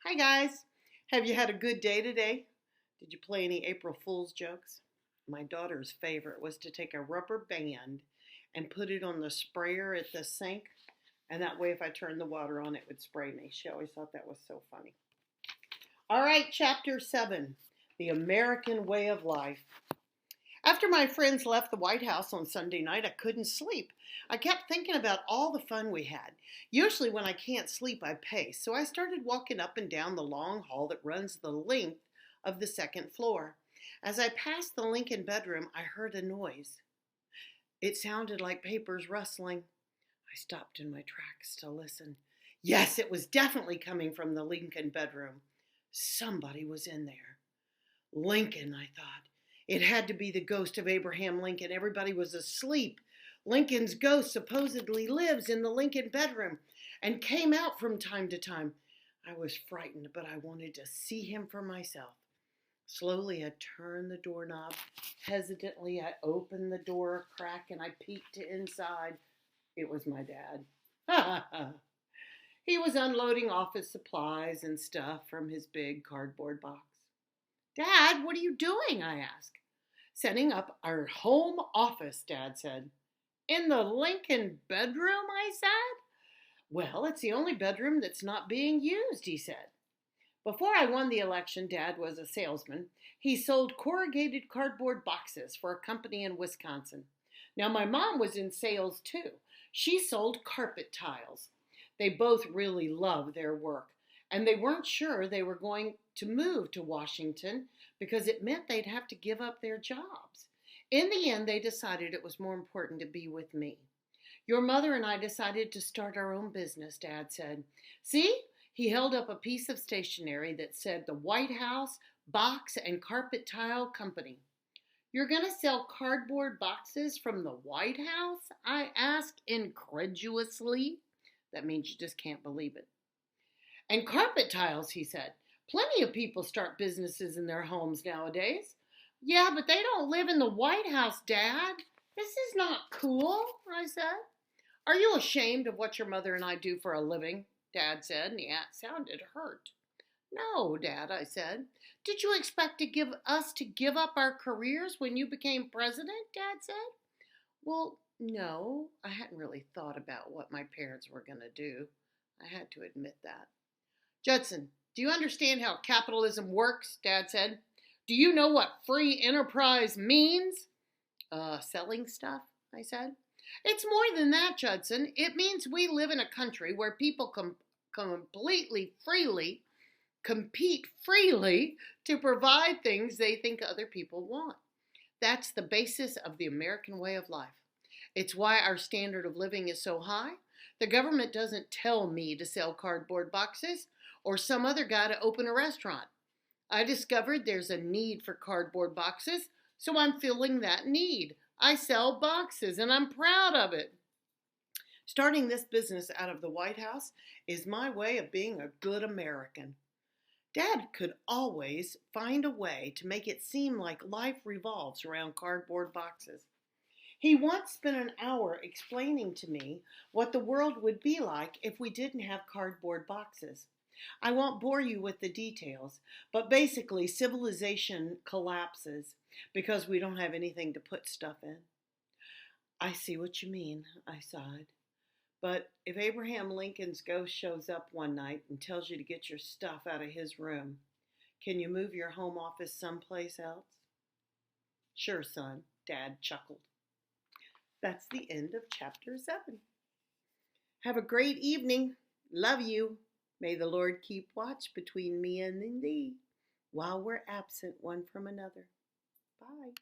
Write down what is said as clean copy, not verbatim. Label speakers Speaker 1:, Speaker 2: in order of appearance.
Speaker 1: Hi guys. Have you had a good day today? Did you play any April Fool's jokes? My daughter's favorite was to take a rubber band and put it on the sprayer at the sink, and that way if I turned the water on, it would spray me. She always thought that was so funny. All right, chapter 7, The American Way of Life. After my friends left the White House on Sunday night, I couldn't sleep. I kept thinking about all the fun we had. Usually when I can't sleep, I pace, so I started walking up and down the long hall that runs the length of the second floor. As I passed the Lincoln bedroom, I heard a noise. It sounded like papers rustling. I stopped in my tracks to listen. Yes, it was definitely coming from the Lincoln bedroom. Somebody was in there. Lincoln, I thought. It had to be the ghost of Abraham Lincoln. Everybody was asleep. Lincoln's ghost supposedly lives in the Lincoln bedroom and came out from time to time. I was frightened, but I wanted to see him for myself. Slowly, I turned the doorknob. Hesitantly, I opened the door a crack and I peeked inside. It was my dad. He was unloading office supplies and stuff from his big cardboard box. Dad, what are you doing? I asked. Setting up our home office, Dad said. In the Lincoln bedroom, I said. Well, it's the only bedroom that's not being used, he said. Before I won the election, Dad was a salesman. He sold corrugated cardboard boxes for a company in Wisconsin. Now, my mom was in sales too. She sold carpet tiles. They both really loved their work, and they weren't sure they were going to move to Washington because it meant they'd have to give up their jobs. In the end, they decided it was more important to be with me. Your mother and I decided to start our own business, Dad said. See? He held up a piece of stationery that said the White House Box and Carpet Tile Company. You're going to sell cardboard boxes from the White House? I asked incredulously. That means you just can't believe it. And carpet tiles, he said. Plenty of people start businesses in their homes nowadays. Yeah, but they don't live in the White House, Dad. This is not cool, I said. Are you ashamed of what your mother and I do for a living? Dad said, and he sounded hurt. No, Dad, I said. Did you expect us to give up our careers when you became president? Dad said. Well, no, I hadn't really thought about what my parents were going to do. I had to admit that. Judson, do you understand how capitalism works? Dad said. Do you know what free enterprise means? Selling stuff, I said. It's more than that, Judson. It means we live in a country where people compete freely to provide things they think other people want. That's the basis of the American way of life. It's why our standard of living is so high. The government doesn't tell me to sell cardboard boxes or some other guy to open a restaurant. I discovered there's a need for cardboard boxes, so I'm filling that need. I sell boxes, and I'm proud of it. Starting this business out of the White House is my way of being a good American. Dad could always find a way to make it seem like life revolves around cardboard boxes. He once spent an hour explaining to me what the world would be like if we didn't have cardboard boxes. I won't bore you with the details, but basically civilization collapses because we don't have anything to put stuff in. I see what you mean, I sighed. But if Abraham Lincoln's ghost shows up one night and tells you to get your stuff out of his room, can you move your home office someplace else? Sure, son, Dad chuckled. That's the end of chapter 7. Have a great evening. Love you. May the Lord keep watch between me and thee while we're absent one from another. Bye.